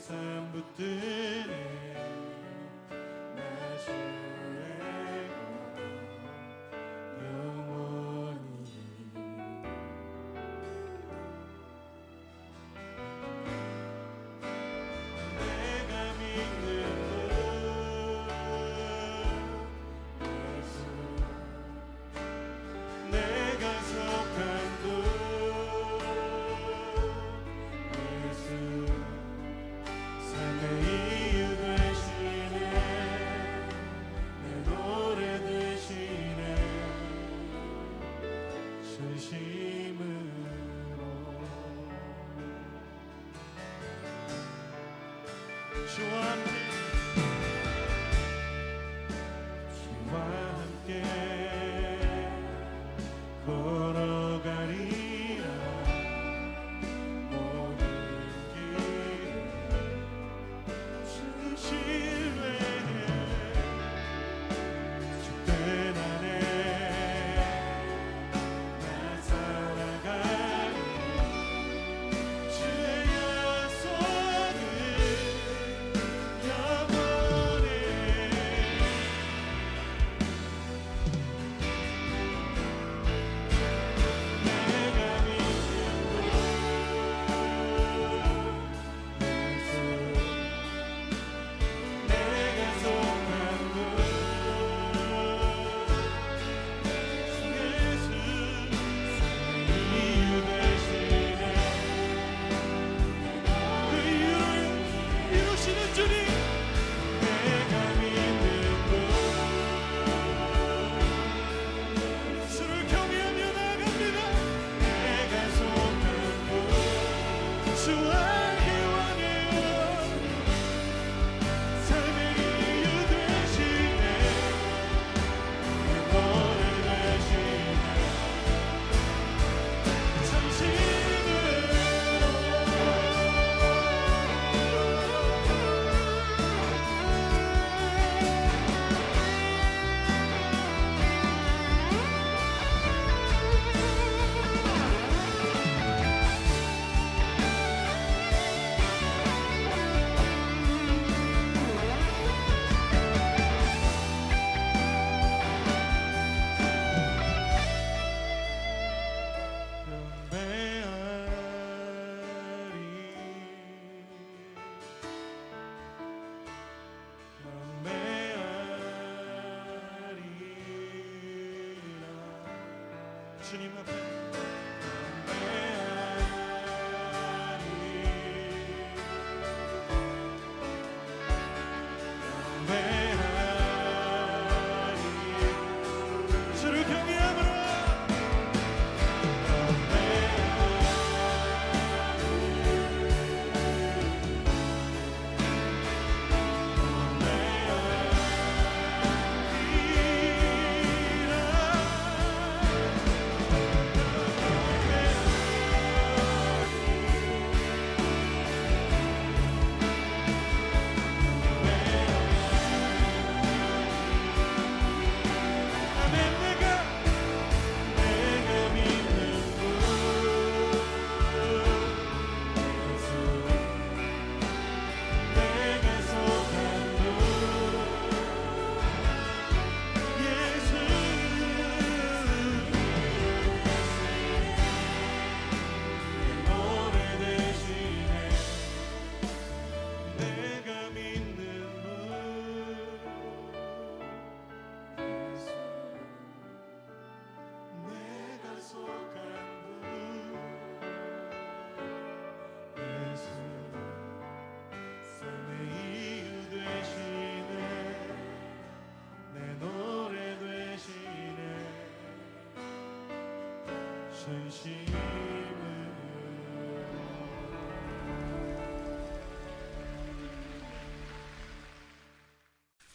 가슴 붙드네 나 주의 영원히 내가 믿는 분 예수 내가 속한 곳 예수 삶의 이유 되시네 내 노래 되시네 전심으로 주와 함께 걸어가리라 모든 길을 신뢰해 주된 안에 나 살아가리 주의 약속은 영원해 내가 믿는 분 예수 내가 속한 곳 예수 삶의 이유 되시네 그 이유를 이루시는 주님 내가 믿는 분 주를 경외하며 나아갑니다 내가 속한 곳 주와 기원해요 삶의 이유 되시네 내 노래 되시네 주님 앞에 주를 경외함으로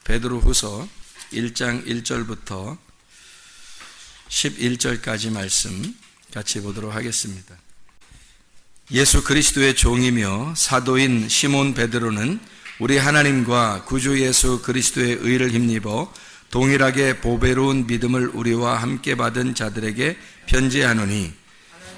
베드로후서 1장 1절부터 11절까지 말씀 같이 보도록 하겠습니다. 예수 그리스도의 종이며 사도인 시몬 베드로는 우리 하나님과 구주 예수 그리스도의 의를 힘입어 동일하게 보배로운 믿음을 우리와 함께 받은 자들에게 편지하노니,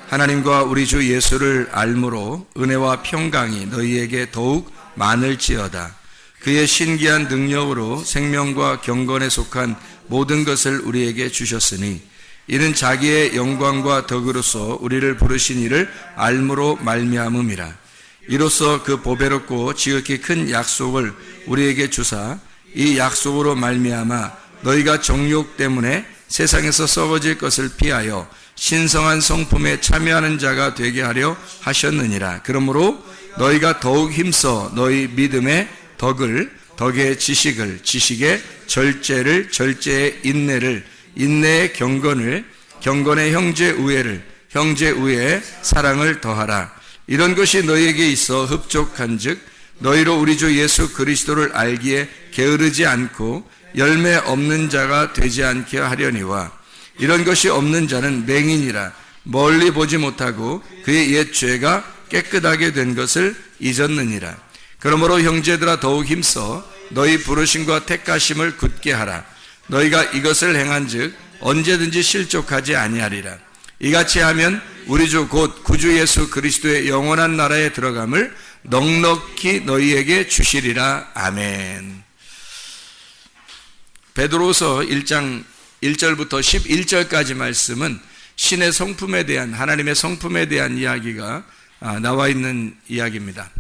하나님과 우리 주 예수를 알므로 은혜와 평강이 너희에게 더욱 많을지어다. 그의 신기한 능력으로 생명과 경건에 속한 모든 것을 우리에게 주셨으니 이는 자기의 영광과 덕으로서 우리를 부르신 이를 알므로 말미암음이라. 이로써 그 보배롭고 지극히 큰 약속을 우리에게 주사 이 약속으로 말미암아 너희가 정욕 때문에 세상에서 썩어질 것을 피하여 신성한 성품에 참여하는 자가 되게 하려 하셨느니라. 그러므로 너희가 더욱 힘써 너희 믿음의 덕을, 덕의 지식을, 지식의 절제를, 절제의 인내를, 인내의 경건을, 경건의 형제 우애를, 형제 우애의 사랑을 더하라. 이런 것이 너희에게 있어 흡족한즉 너희로 우리 주 예수 그리스도를 알기에 게으르지 않고 열매 없는 자가 되지 않게 하려니와 이런 것이 없는 자는 맹인이라 멀리 보지 못하고 그의 옛 죄가 깨끗하게 된 것을 잊었느니라. 그러므로 형제들아 더욱 힘써 너희 부르심과 택하심을 굳게 하라. 너희가 이것을 행한즉 언제든지 실족하지 아니하리라. 이같이 하면 우리 주 곧 구주 예수 그리스도의 영원한 나라에 들어감을 넉넉히 너희에게 주시리라. 아멘. 베드로서 1장 1절부터 11절까지 말씀은 신의 성품에 대한, 하나님의 성품에 대한 이야기가 나와 있는 이야기입니다.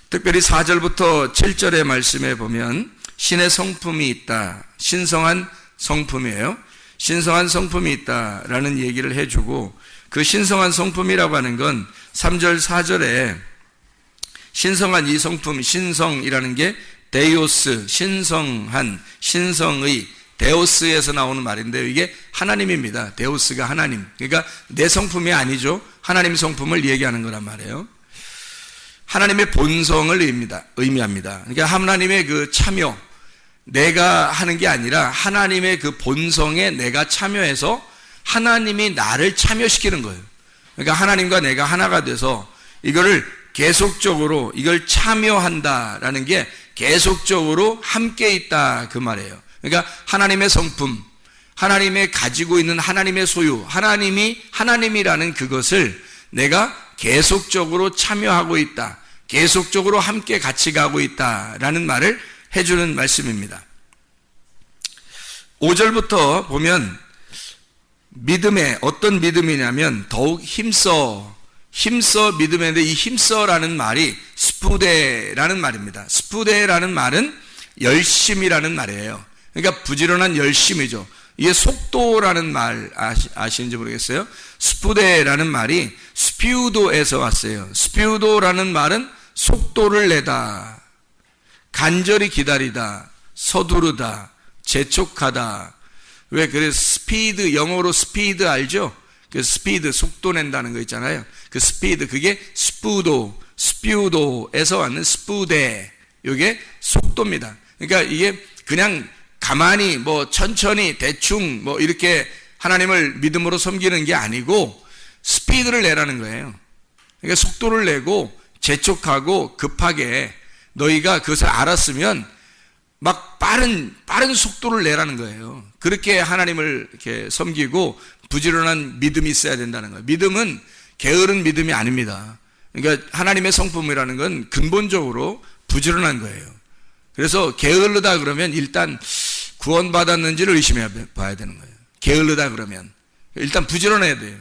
특별히 4절부터 7절의 말씀에 보면 신의 성품이 있다. 신성한 성품이에요. 신성한 성품이 있다라는 얘기를 해주고, 그 신성한 성품이라고 하는 건 3절 4절에 신성한 이 성품, 신성이라는 게 데이오스, 신성한, 신성의, 데오스에서 나오는 말인데요. 이게 하나님입니다. 데오스가 하나님. 그러니까 내 성품이 아니죠. 하나님 성품을 얘기하는 거란 말이에요. 하나님의 본성을 의미합니다. 그러니까 하나님의 그 참여, 내가 하는 게 아니라 하나님의 그 본성에 내가 참여해서 하나님이 나를 참여시키는 거예요. 그러니까 하나님과 내가 하나가 돼서 이거를 계속적으로 이걸 참여한다라는 게 계속적으로 함께 있다 그 말이에요. 그러니까 하나님의 성품, 하나님의 가지고 있는 하나님의 소유, 하나님이 하나님이라는 그것을 내가 계속적으로 참여하고 있다, 계속적으로 함께 같이 가고 있다라는 말을 해주는 말씀입니다. 5절부터 보면 믿음에 어떤 믿음이냐면 더욱 힘써 믿음인데, 이 힘써라는 말이 스푸데라는 말입니다. 스푸데라는 말은 열심이라는 말이에요. 그러니까 부지런한 열심이죠. 이게 속도라는 말 아시는지 모르겠어요. 스푸데라는 말이 스피우도에서 왔어요. 스피우도라는 말은 속도를 내다, 간절히 기다리다, 서두르다, 재촉하다. 왜 그래? 스피드, 영어로 스피드 알죠? 그 스피드, 속도 낸다는 거 있잖아요. 그 스피드, 그게 스피우도에서 왔는 스푸데, 이게 속도입니다. 그러니까 이게 그냥 가만히 뭐 천천히 대충 뭐 이렇게 하나님을 믿음으로 섬기는 게 아니고 스피드를 내라는 거예요. 그러니까 속도를 내고 재촉하고 급하게 너희가 그것을 알았으면 막 빠른 속도를 내라는 거예요. 그렇게 하나님을 이렇게 섬기고 부지런한 믿음이 있어야 된다는 거예요. 믿음은 게으른 믿음이 아닙니다. 그러니까 하나님의 성품이라는 건 근본적으로 부지런한 거예요. 그래서 게으르다 그러면 일단 구원받았는지를 의심해 봐야 되는 거예요. 게으르다 그러면 일단 부지런해야 돼요.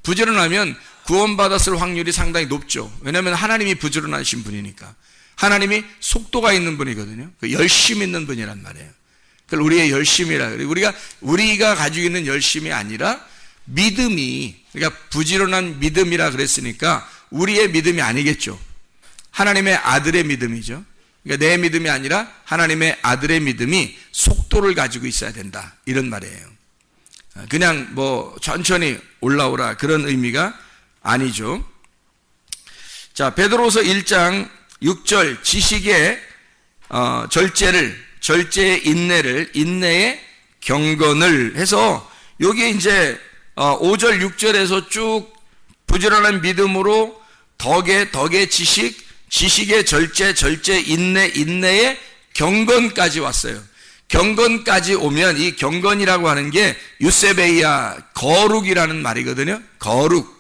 부지런하면 구원받았을 확률이 상당히 높죠. 왜냐하면 하나님이 부지런하신 분이니까. 하나님이 속도가 있는 분이거든요. 열심 있는 분이란 말이에요. 그걸 우리의 열심이라 그래요. 우리가 가지고 있는 열심이 아니라 믿음이, 그러니까 부지런한 믿음이라 그랬으니까 우리의 믿음이 아니겠죠. 하나님의 아들의 믿음이죠. 그러니까 내 믿음이 아니라 하나님의 아들의 믿음이 속도를 가지고 있어야 된다, 이런 말이에요. 그냥 뭐 천천히 올라오라 그런 의미가 아니죠. 자, 베드로서 1장 6절 지식의 절제의 인내를, 인내의 경건을 해서 여기 이제 5절 6절에서 쭉 부지런한 믿음으로 덕의 지식의 절제 인내의 경건까지 왔어요. 경건까지 오면 이 경건이라고 하는 게 유세베이아, 거룩이라는 말이거든요. 거룩,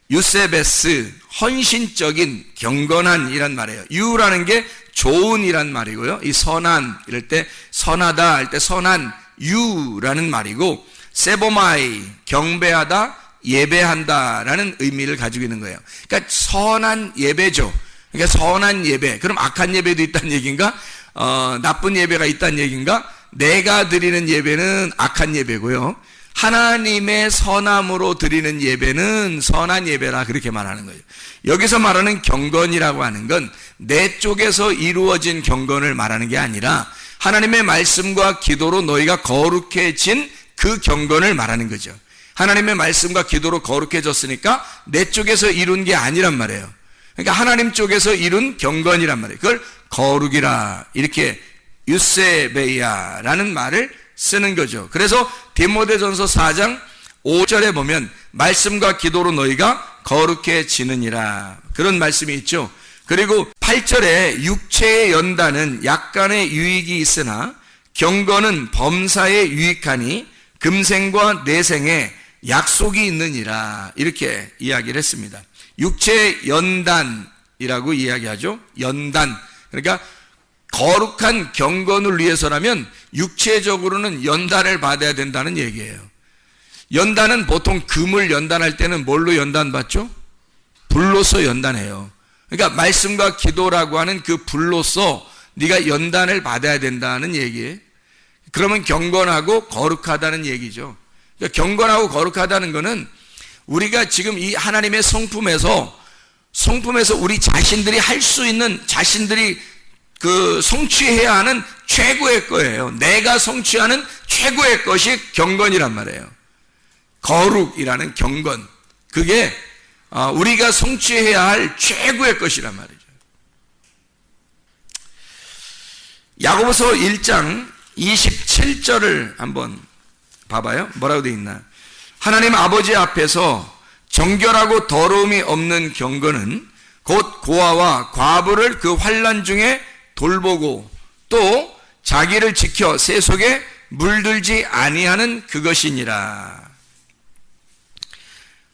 유세베스, 헌신적인 경건한이란 말이에요. 유라는 게 좋은이란 말이고요. 이 선한 이럴 때 선하다 할 때 선한 유라는 말이고, 세보마이 경배하다 예배한다라는 의미를 가지고 있는 거예요. 그러니까 선한 예배죠. 그러니까 선한 예배. 그럼 악한 예배도 있다는 얘기인가? 나쁜 예배가 있다는 얘기인가? 내가 드리는 예배는 악한 예배고요. 하나님의 선함으로 드리는 예배는 선한 예배라, 그렇게 말하는 거예요. 여기서 말하는 경건이라고 하는 건 내 쪽에서 이루어진 경건을 말하는 게 아니라 하나님의 말씀과 기도로 너희가 거룩해진 그 경건을 말하는 거죠. 하나님의 말씀과 기도로 거룩해졌으니까 내 쪽에서 이룬 게 아니란 말이에요. 그러니까 하나님 쪽에서 이룬 경건이란 말이에요. 그걸 거룩이라, 이렇게 유세베이아라는 말을 쓰는 거죠. 그래서 디모데전서 4장 5절에 보면 말씀과 기도로 너희가 거룩해지느니라, 그런 말씀이 있죠. 그리고 8절에 육체의 연단은 약간의 유익이 있으나 경건은 범사에 유익하니 금생과 내생에 약속이 있느니라, 이렇게 이야기를 했습니다. 육체의 연단이라고 이야기하죠. 연단, 그러니까 거룩한 경건을 위해서라면 육체적으로는 연단을 받아야 된다는 얘기예요. 연단은 보통 금을 연단할 때는 뭘로 연단받죠? 불로서 연단해요. 그러니까 말씀과 기도라고 하는 그 불로서 네가 연단을 받아야 된다는 얘기예요. 그러면 경건하고 거룩하다는 얘기죠. 그러니까 경건하고 거룩하다는 것은 우리가 지금 이 하나님의 성품에서 우리 자신들이 할 수 있는, 자신들이 성취해야 하는 최고의 거예요. 내가 성취하는 최고의 것이 경건이란 말이에요. 거룩이라는 경건, 그게 우리가 성취해야 할 최고의 것이란 말이죠. 야고보서 1장 27절을 한번 봐봐요. 뭐라고 되어 있나? 하나님 아버지 앞에서 정결하고 더러움이 없는 경건은 곧 고아와 과부를 그 환난 중에 돌보고 또 자기를 지켜 새 속에 물들지 아니하는 그것이니라.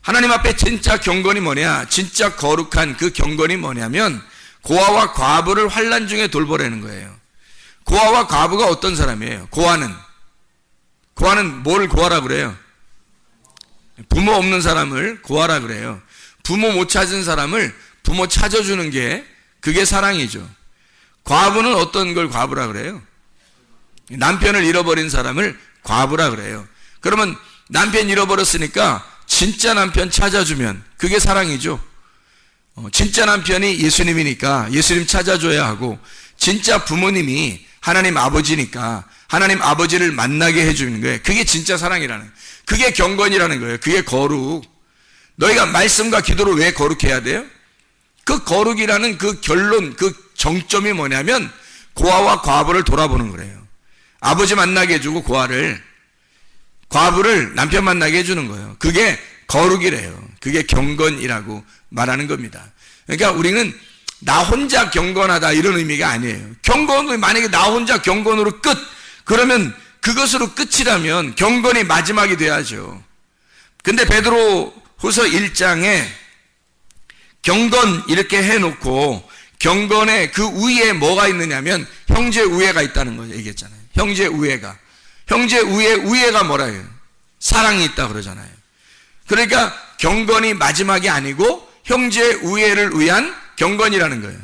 하나님 앞에 진짜 경건이 뭐냐, 진짜 거룩한 그 경건이 뭐냐면 고아와 과부를 환난 중에 돌보라는 거예요. 고아와 과부가 어떤 사람이에요? 고아는 뭘 고아라 그래요? 부모 없는 사람을 고아라 그래요. 부모 못 찾은 사람을 부모 찾아주는 게, 그게 사랑이죠. 과부는 어떤 걸 과부라 그래요? 남편을 잃어버린 사람을 과부라 그래요. 그러면 남편 잃어버렸으니까 진짜 남편 찾아주면 그게 사랑이죠. 진짜 남편이 예수님이니까 예수님 찾아줘야 하고, 진짜 부모님이 하나님 아버지니까 하나님 아버지를 만나게 해주는 거예요. 그게 진짜 사랑이라는 거예요. 그게 경건이라는 거예요. 그게 거룩. 너희가 말씀과 기도로 왜 거룩해야 돼요? 그 거룩이라는 그 결론, 그 정점이 뭐냐면 고아와 과부를 돌아보는 거예요. 아버지 만나게 해주고 과부를 남편 만나게 해주는 거예요. 그게 거룩이래요. 그게 경건이라고 말하는 겁니다. 그러니까 우리는 나 혼자 경건하다 이런 의미가 아니에요. 경건은 만약에 나 혼자 경건으로 끝, 그러면 그것으로 끝이라면 경건이 마지막이 돼야죠. 근데 베드로후서 1장에 경건 이렇게 해놓고 경건의 그 위에 뭐가 있느냐면 형제 우애가 있다는 거 얘기했잖아요. 형제 우애가. 형제 우애가 뭐라요? 사랑이 있다 그러잖아요. 그러니까 경건이 마지막이 아니고 형제 우애를 위한 경건이라는 거예요.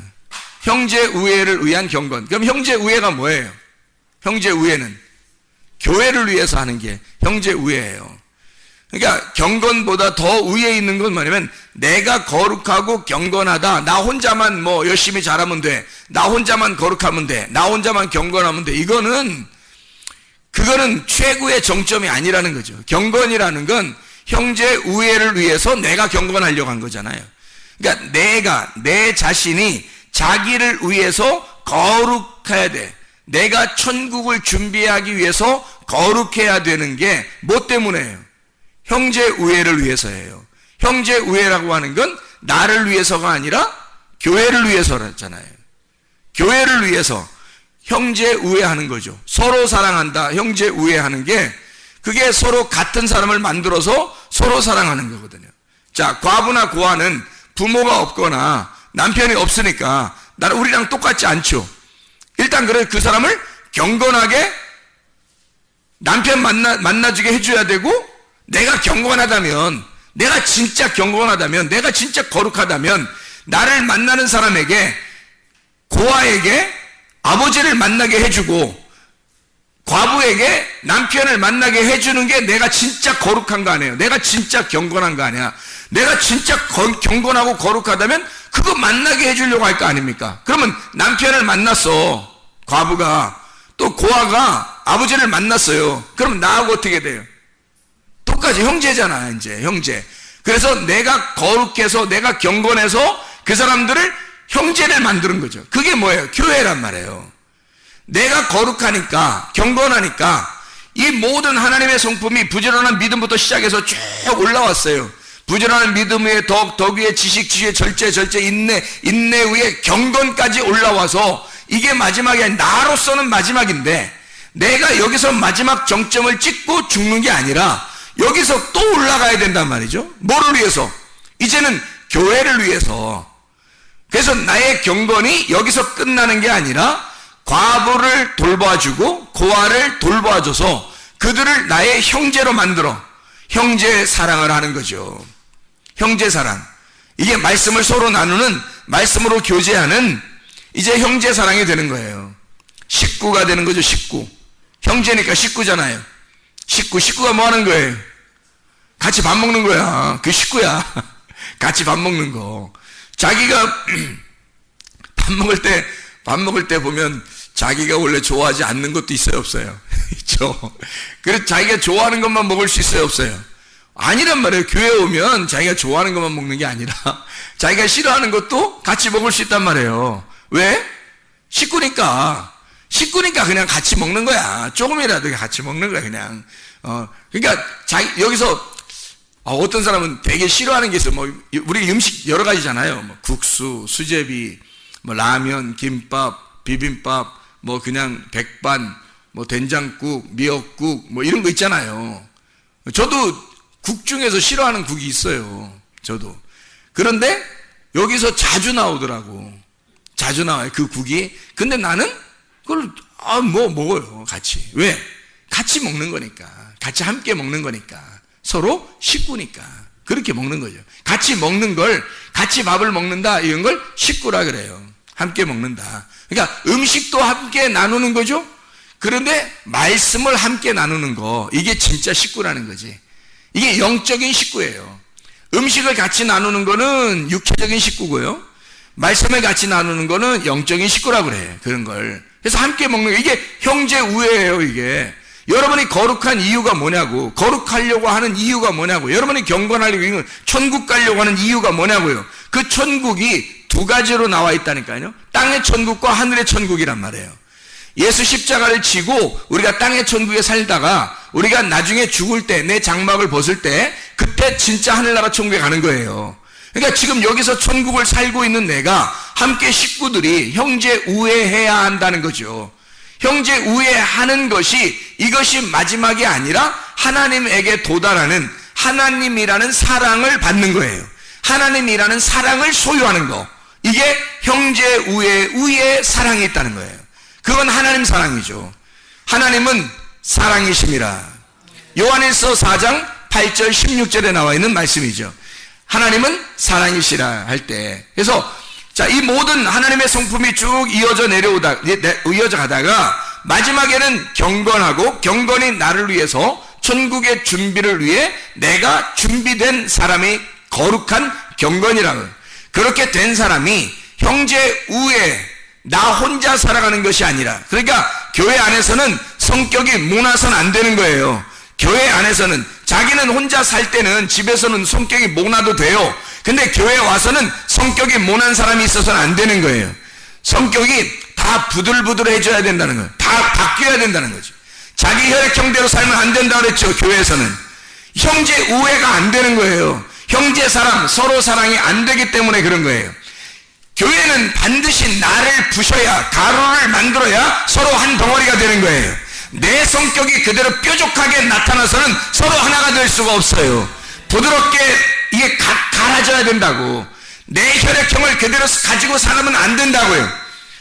형제 우애를 위한 경건. 그럼 형제 우애가 뭐예요? 형제 우애는 교회를 위해서 하는 게 형제 우애예요. 그러니까 경건보다 더 위에 있는 건 뭐냐면 내가 거룩하고 경건하다. 나 혼자만 뭐 열심히 잘하면 돼. 나 혼자만 거룩하면 돼. 나 혼자만 경건하면 돼. 그거는 최고의 정점이 아니라는 거죠. 경건이라는 건 형제 우애를 위해서 내가 경건하려고 한 거잖아요. 그러니까 내 자신이 자기를 위해서 거룩해야 돼. 내가 천국을 준비하기 위해서 거룩해야 되는 게 뭐 때문에요? 형제 우애를 위해서예요. 형제 우애라고 하는 건 나를 위해서가 아니라 교회를 위해서잖아요. 교회를 위해서 형제 우애하는 거죠. 서로 사랑한다, 형제 우애하는 게 그게 서로 같은 사람을 만들어서 서로 사랑하는 거거든요. 자, 과부나 고아는 부모가 없거나 남편이 없으니까 우리랑 똑같지 않죠. 일단 그래 그 사람을 경건하게 남편 만나주게 해줘야 되고, 내가 경건하다면, 내가 진짜 경건하다면, 내가 진짜 거룩하다면 나를 만나는 사람에게, 고아에게 아버지를 만나게 해주고 과부에게 남편을 만나게 해주는 게 내가 진짜 거룩한 거 아니에요. 내가 진짜 경건한 거 아니야. 내가 진짜 경건하고 거룩하다면 그거 만나게 해주려고 할 거 아닙니까? 그러면 남편을 만났어, 과부가. 또 고아가 아버지를 만났어요. 그러면 나하고 어떻게 돼요? 똑같이 형제잖아, 이제 형제. 그래서 내가 거룩해서 내가 경건해서 그 사람들을 형제를 만드는 거죠. 그게 뭐예요? 교회란 말이에요. 내가 거룩하니까, 경건하니까 이 모든 하나님의 성품이 부지런한 믿음부터 시작해서 쭉 올라왔어요. 부지런한 믿음 위에 덕 위에 지식, 지혜, 절제, 인내 위에 경건까지 올라와서 이게 마지막이 아니라 나로서는 마지막인데, 내가 여기서 마지막 정점을 찍고 죽는 게 아니라 여기서 또 올라가야 된단 말이죠. 뭐를 위해서? 이제는 교회를 위해서. 그래서 나의 경건이 여기서 끝나는 게 아니라 과부를 돌봐주고 고아를 돌봐줘서 그들을 나의 형제로 만들어 형제 사랑을 하는 거죠. 형제 사랑. 이게 말씀을 서로 나누는, 말씀으로 교제하는 이제 형제 사랑이 되는 거예요. 식구가 되는 거죠. 식구. 형제니까 식구잖아요. 식구가 뭐 하는 거예요? 같이 밥 먹는 거야. 그 식구야. 같이 밥 먹는 거. 자기가 밥 먹을 때 보면 자기가 원래 좋아하지 않는 것도 있어요, 없어요? 있죠. 그래서 자기가 좋아하는 것만 먹을 수 있어요, 없어요? 아니란 말이에요. 교회 오면 자기가 좋아하는 것만 먹는 게 아니라 자기가 싫어하는 것도 같이 먹을 수 있단 말이에요. 왜? 식구니까 그냥 같이 먹는 거야. 조금이라도 같이 먹는 거야, 그냥. 그러니까 여기서 어떤 사람은 되게 싫어하는 게 있어요. 뭐 우리 음식 여러 가지잖아요. 뭐 국수, 수제비, 뭐 라면, 김밥, 비빔밥, 뭐 그냥 백반, 뭐 된장국, 미역국, 뭐 이런 거 있잖아요. 저도 국 중에서 싫어하는 국이 있어요. 저도. 그런데 여기서 자주 나오더라고. 자주 나와요, 그 국이. 근데 나는 그걸 먹어요, 같이. 왜? 같이 먹는 거니까. 같이 함께 먹는 거니까. 서로 식구니까. 그렇게 먹는 거죠. 같이 먹는 걸, 같이 밥을 먹는다, 이런 걸 식구라 그래요. 함께 먹는다. 그러니까 음식도 함께 나누는 거죠. 그런데 말씀을 함께 나누는 거, 이게 진짜 식구라는 거지. 이게 영적인 식구예요. 음식을 같이 나누는 거는 육체적인 식구고요. 말씀을 같이 나누는 거는 영적인 식구라고 그래. 그런 걸. 그래서 함께 먹는 거, 이게 형제 우애예요, 이게. 여러분이 거룩한 이유가 뭐냐고. 거룩하려고 하는 이유가 뭐냐고. 여러분이 경건하려고, 천국 가려고 하는 이유가 뭐냐고요. 그 천국이 두 가지로 나와 있다니까요. 땅의 천국과 하늘의 천국이란 말이에요. 예수 십자가를 지고 우리가 땅의 천국에 살다가 우리가 나중에 죽을 때, 내 장막을 벗을 때, 그때 진짜 하늘나라 천국에 가는 거예요. 그러니까 지금 여기서 천국을 살고 있는 내가 함께 식구들이 형제 우애해야 한다는 거죠. 형제 우애하는 것이, 이것이 마지막이 아니라 하나님에게 도달하는, 하나님이라는 사랑을 받는 거예요. 하나님이라는 사랑을 소유하는 거. 이게 형제 우애의 사랑이 있다는 거예요. 그건 하나님 사랑이죠. 하나님은 사랑이심이라. 요한일서 4장 8절 16절에 나와 있는 말씀이죠. 하나님은 사랑이시라 할 때. 그래서 자, 이 모든 하나님의 성품이 쭉 이어져 가다가 마지막에는 경건하고, 경건이 나를 위해서 천국의 준비를 위해 내가 준비된 사람이 거룩한 경건이라고. 그렇게 된 사람이 형제 우애, 나 혼자 살아가는 것이 아니라, 그러니까 교회 안에서는 성격이 모나서는 안 되는 거예요. 교회 안에서는 자기는 혼자 살 때는 집에서는 성격이 모나도 돼요. 근데 교회에 와서는 성격이 모난 사람이 있어서는 안 되는 거예요. 성격이 다 부들부들해져야 된다는 거예요. 다 바뀌어야 된다는 거죠. 자기 혈액형대로 살면 안 된다고 그랬죠. 교회에서는 형제 우애가 안 되는 거예요. 형제 사랑, 서로 사랑이 안 되기 때문에 그런 거예요. 교회는 반드시 나를 부셔야, 가루를 만들어야 서로 한 덩어리가 되는 거예요. 내 성격이 그대로 뾰족하게 나타나서는 서로 하나가 될 수가 없어요. 부드럽게 이게 갈아져야 된다고. 내 혈액형을 그대로 가지고 살면 안 된다고요.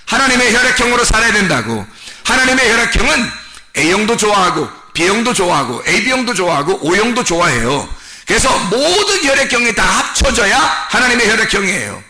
하나님의 혈액형으로 살아야 된다고. 하나님의 혈액형은 A형도 좋아하고 B형도 좋아하고 AB형도 좋아하고 O형도 좋아해요. 그래서 모든 혈액형이 다 합쳐져야 하나님의 혈액형이에요.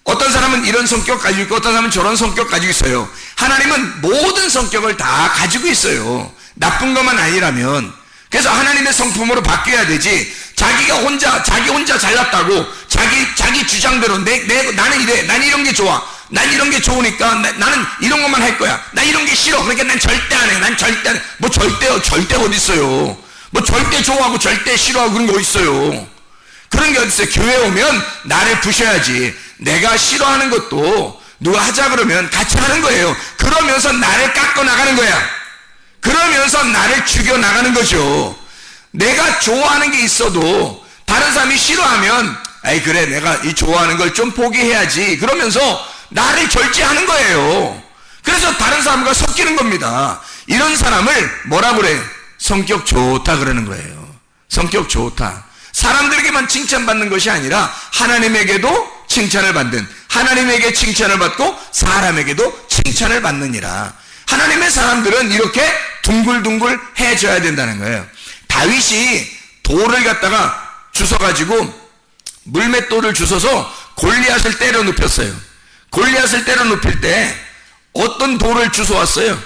어떤 사람은 이런 성격 가지고 있고 어떤 사람은 저런 성격 가지고 있어요. 하나님은 모든 성격을 다 가지고 있어요. 나쁜 것만 아니라면. 그래서 하나님의 성품으로 바뀌어야 되지. 자기 혼자 잘났다고 자기 주장대로 나는 이래, 난 이런 게 좋아, 난 이런 게 좋으니까 나는 이런 것만 할 거야, 난 이런 게 싫어, 그러니까 난 절대 안 해, 난 절대 안 해. 뭐 절대 어디 있어요? 뭐 절대 좋아하고 절대 싫어하고 그런 게 어디 있어요? 그런 게 어디 있어요? 교회 오면 나를 부셔야지. 내가 싫어하는 것도 누가 하자 그러면 같이 하는 거예요. 그러면서 나를 깎아 나가는 거야. 그러면서 나를 죽여 나가는 거죠. 내가 좋아하는 게 있어도 다른 사람이 싫어하면 아이 그래 내가 이 좋아하는 걸 좀 포기해야지 그러면서 나를 절제하는 거예요. 그래서 다른 사람과 섞이는 겁니다. 이런 사람을 뭐라 그래요? 성격 좋다 그러는 거예요. 성격 좋다. 사람들에게만 칭찬받는 것이 아니라 하나님에게도 칭찬을 받는, 하나님에게 칭찬을 받고 사람에게도 칭찬을 받느니라. 하나님의 사람들은 이렇게 둥글둥글 해줘야 된다는 거예요. 다윗이 돌을 갖다가 주워가지고 물맷돌을 주워서 골리앗을 때려 눕혔어요. 골리앗을 때려 눕힐 때 어떤 돌을 주워왔어요?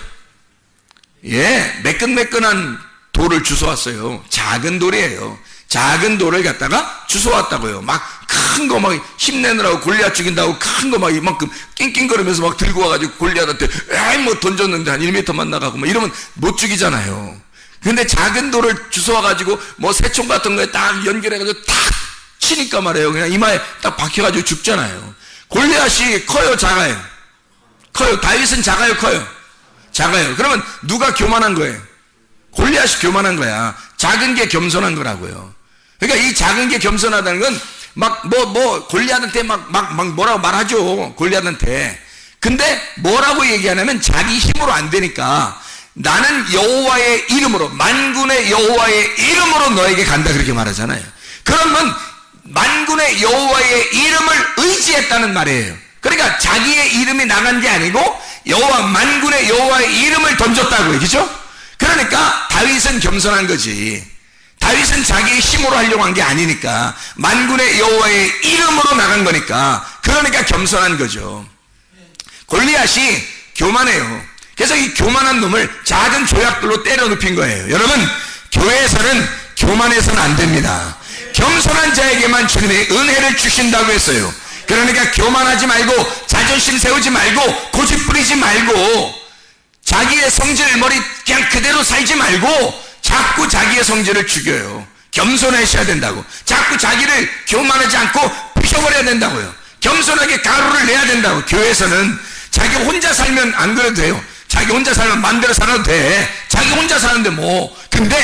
매끈매끈한 돌을 주워왔어요. 작은 돌이에요. 작은 돌을 갖다가 주워왔다고요. 막 큰 거 막 힘내느라고 골리앗 죽인다고 큰 거 막 이만큼 낑낑거리면서 막 들고 와가지고 골리앗한테 뭐 던졌는데 한 1m만 나가고 막 이러면 못 죽이잖아요. 근데 작은 돌을 주워와가지고 뭐 새총 같은 거에 딱 연결해가지고 탁 치니까 말이에요. 그냥 이마에 딱 박혀가지고 죽잖아요. 골리앗이 커요, 작아요? 커요. 다윗은 작아요, 커요? 작아요. 그러면 누가 교만한 거예요? 골리앗이 교만한 거야. 작은 게 겸손한 거라고요. 그러니까 이 작은 게 겸손하다는 건 막 골리앗한테 막 뭐라고 말하죠. 골리앗한테. 근데 뭐라고 얘기하냐면 자기 힘으로 안 되니까 나는 여호와의 이름으로, 만군의 여호와의 이름으로 너에게 간다 그렇게 말하잖아요. 그러면 만군의 여호와의 이름을 의지했다는 말이에요. 그러니까 자기의 이름이 나간 게 아니고 여호와, 만군의 여호와의 이름을 던졌다고요. 그죠? 그러니까 다윗은 겸손한 거지. 다윗은 자기의 힘으로 하려고 한 게 아니니까 만군의 여호와의 이름으로 나간 거니까, 그러니까 겸손한 거죠. 골리앗이 교만해요. 그래서 이 교만한 놈을 작은 조약돌로 때려 눕힌 거예요. 여러분, 교회에서는 교만해서는 안 됩니다. 겸손한 자에게만 주님의 은혜를 주신다고 했어요. 그러니까 교만하지 말고 자존심 세우지 말고 고집 부리지 말고 자기의 성질 머리 그냥 그대로 살지 말고 자꾸 자기의 성질을 죽여요. 겸손하셔야 된다고. 자꾸 자기를 교만하지 않고 부셔버려야 된다고요. 겸손하게 가루를 내야 된다고. 교회에서는 자기 혼자 살면 안 그래도 돼요. 자기 혼자 살면 마음대로 살아도 돼. 자기 혼자 사는데 뭐. 근데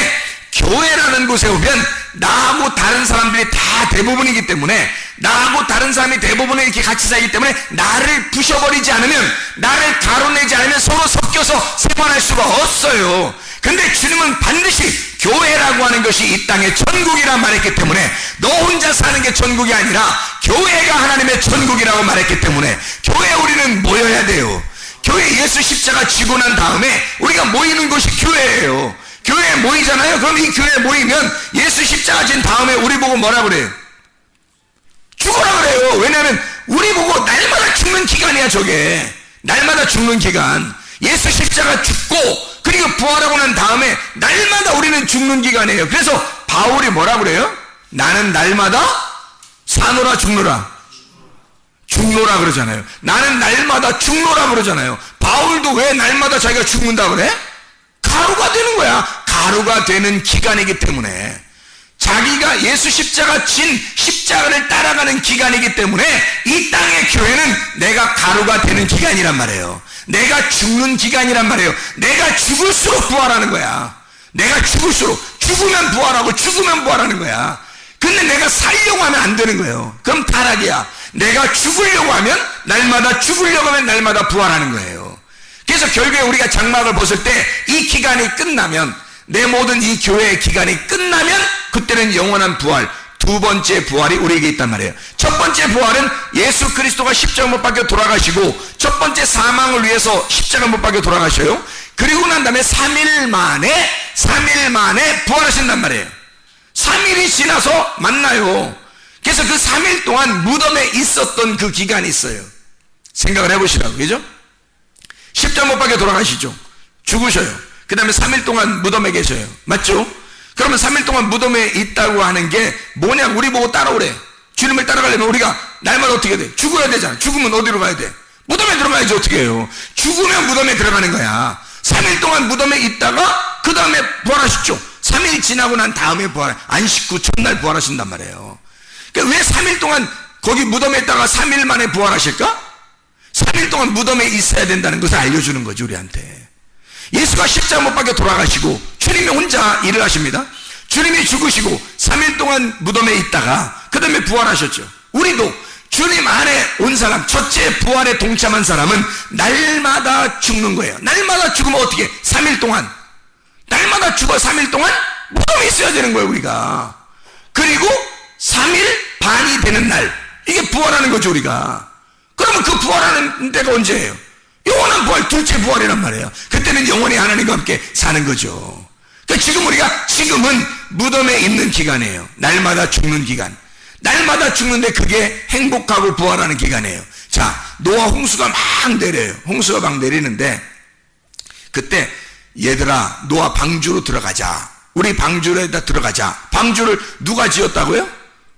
교회라는 곳에 오면 나하고 다른 사람들이 다 대부분이기 때문에, 나하고 다른 사람이 대부분에 이렇게 같이 살기 때문에 나를 부셔버리지 않으면, 나를 가로내지 않으면 서로 섞여서 생활할 수가 없어요. 근데 주님은 반드시 교회라고 하는 것이 이 땅의 천국이라 말했기 때문에, 너 혼자 사는 게 천국이 아니라 교회가 하나님의 천국이라고 말했기 때문에 교회에 우리는 모여야 돼요. 교회 예수 십자가 지고 난 다음에 우리가 모이는 곳이 교회예요. 교회에 모이잖아요. 그럼 이 교회에 모이면 예수 십자가 진 다음에 우리 보고 뭐라 그래요? 죽어라 그래요. 왜냐하면 우리 보고 날마다 죽는 기간이야. 저게 날마다 죽는 기간. 예수 십자가 죽고 그리고 부활하고 난 다음에 날마다 우리는 죽는 기간이에요. 그래서 바울이 뭐라 그래요? 나는 날마다 사노라 죽노라. 죽노라 그러잖아요. 나는 날마다 죽노라 그러잖아요. 바울도 왜 날마다 자기가 죽는다 그래? 가루가 되는 거야. 가루가 되는 기간이기 때문에, 자기가 예수 십자가 진 십자가를 따라가는 기간이기 때문에 이 땅의 교회는 내가 가루가 되는 기간이란 말이에요. 내가 죽는 기간이란 말이에요. 내가 죽을수록 부활하는 거야. 내가 죽을수록, 죽으면 부활하고 죽으면 부활하는 거야. 근데 내가 살려고 하면 안 되는 거예요. 그럼 타락이야. 내가 죽으려고 하면, 날마다 죽으려고 하면 날마다 부활하는 거예요. 그래서 결국에 우리가 장막을 벗을 때 이 기간이 끝나면, 내 모든 이 교회의 기간이 끝나면 그때는 영원한 부활, 두 두 번째 부활이 우리에게 있단 말이에요. 첫 번째 부활은 예수 그리스도가 십자가 못 박혀 돌아가시고 첫 번째 사망을 위해서 십자가 못 박혀 돌아가셔요. 그리고 난 다음에 3일 만에 부활하신단 말이에요. 3일이 지나서 만나요. 그래서 그 3일 동안 무덤에 있었던 그 기간이 있어요. 생각을 해보시라고, 그죠? 십자가 못 박혀 돌아가시죠. 죽으셔요. 그 다음에 3일 동안 무덤에 계셔요. 맞죠? 그러면 3일 동안 무덤에 있다고 하는 게 뭐냐고 우리 보고 따라오래. 주님을 따라가려면 우리가 날마다 어떻게 돼? 죽어야 되잖아. 죽으면 어디로 가야 돼? 무덤에 들어가야지. 어떻게 해요? 죽으면 무덤에 들어가는 거야. 3일 동안 무덤에 있다가 그 다음에 부활하시죠. 3일 지나고 난 다음에 안식 후 첫날 부활하신단 말이에요. 그러니까 왜 3일 동안 거기 무덤에 있다가 3일 만에 부활하실까? 3일 동안 무덤에 있어야 된다는 것을 알려주는 거죠, 우리한테. 예수가 십자가 못 박혀 돌아가시고 주님이 혼자 일을 하십니다. 주님이 죽으시고 3일 동안 무덤에 있다가 그 다음에 부활하셨죠. 우리도 주님 안에 온 사람, 첫째 부활에 동참한 사람은 날마다 죽는 거예요. 날마다 죽으면 어떻게? 3일 동안 날마다 죽어 3일 동안 무덤에 있어야 되는 거예요, 우리가. 그리고 3일 반이 되는 날, 이게 부활하는 거죠, 우리가. 그러면 그 부활하는 때가 언제예요? 영원한 부활, 둘째 부활이란 말이에요. 그때는 영원히 하나님과 함께 사는 거죠. 그러니까 지금은 무덤에 있는 기간이에요. 날마다 죽는 기간. 날마다 죽는데 그게 행복하고 부활하는 기간이에요. 자, 노아 홍수가 막 내려요. 홍수가 막 내리는데 그때 얘들아 노아 방주로 들어가자. 우리 방주에다 들어가자. 방주를 누가 지었다고요?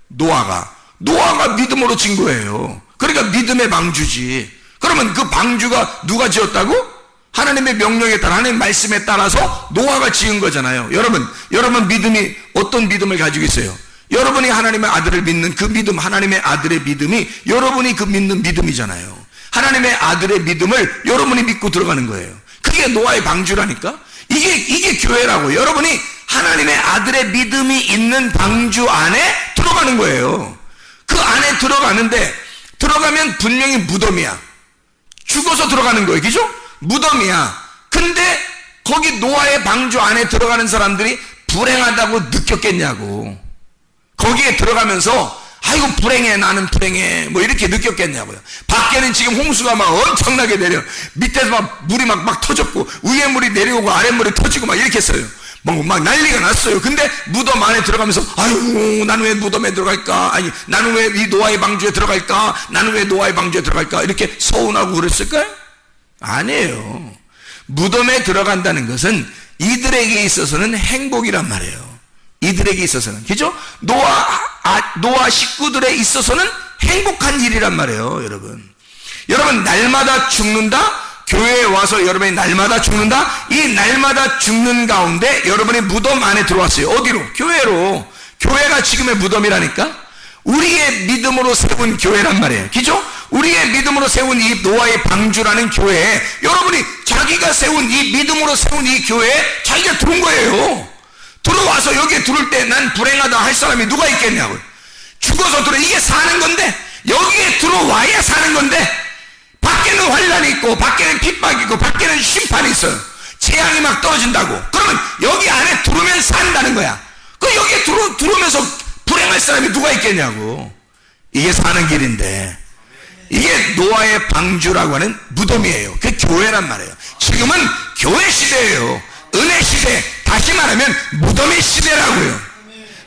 노아가 믿음으로 진 거예요. 그러니까 믿음의 방주지. 그러면 그 방주가 누가 지었다고? 하나님의 명령에 따라, 하나님의 말씀에 따라서 노아가 지은 거잖아요. 여러분 믿음이 어떤 믿음을 가지고 있어요? 여러분이 하나님의 아들을 믿는 그 믿음, 하나님의 아들의 믿음이 여러분이 그 믿는 믿음이잖아요. 하나님의 아들의 믿음을 여러분이 믿고 들어가는 거예요. 그게 노아의 방주라니까. 이게 교회라고. 여러분이 하나님의 아들의 믿음이 있는 방주 안에 들어가는 거예요. 그 안에 들어가면 분명히 무덤이야. 죽어서 들어가는 거예요. 그죠? 무덤이야. 근데 거기 노아의 방주 안에 들어가는 사람들이 불행하다고 느꼈겠냐고. 거기에 들어가면서 아이고 불행해, 나는 불행해, 뭐 이렇게 느꼈겠냐고요. 밖에는 지금 홍수가 막 엄청나게 내려, 밑에서 막 물이 막 터졌고 위에 물이 내려오고 아래 물이 터지고 막 이렇게 했어요. 막 난리가 났어요. 근데 무덤 안에 들어가면서 아유 나는 왜 무덤에 들어갈까, 아니 나는 왜 이 노아의 방주에 들어갈까, 나는 왜 노아의 방주에 들어갈까, 이렇게 서운하고 그랬을까요? 아니에요. 무덤에 들어간다는 것은 이들에게 있어서는 행복이란 말이에요. 이들에게 있어서는, 그죠? 노아 식구들에 있어서는 행복한 일이란 말이에요. 여러분 날마다 죽는다. 교회에 와서 여러분이 날마다 죽는다. 이 날마다 죽는 가운데 여러분이 무덤 안에 들어왔어요. 어디로? 교회로. 교회가 지금의 무덤이라니까. 우리의 믿음으로 세운 교회란 말이에요. 그죠? 우리의 믿음으로 세운 이 노아의 방주라는 교회에 여러분이 자기가 세운 이 믿음으로 세운 이 교회에 자기가 들어온 거예요. 들어와서 여기에 들어올 때 난 불행하다 할 사람이 누가 있겠냐고요. 죽어서 이게 사는 건데, 여기에 들어와야 사는 건데, 밖에는 환란이 있고 밖에는 핍박이 있고 밖에는 심판이 있어요. 재앙이 막 떨어진다고. 그러면 여기 안에 들어오면 산다는 거야. 그 여기에 들어오면서 불행할 사람이 누가 있겠냐고. 이게 사는 길인데, 이게 노아의 방주라고 하는 무덤이에요. 그게 교회란 말이에요. 지금은 교회 시대예요. 은혜 시대. 다시 말하면 무덤의 시대라고요.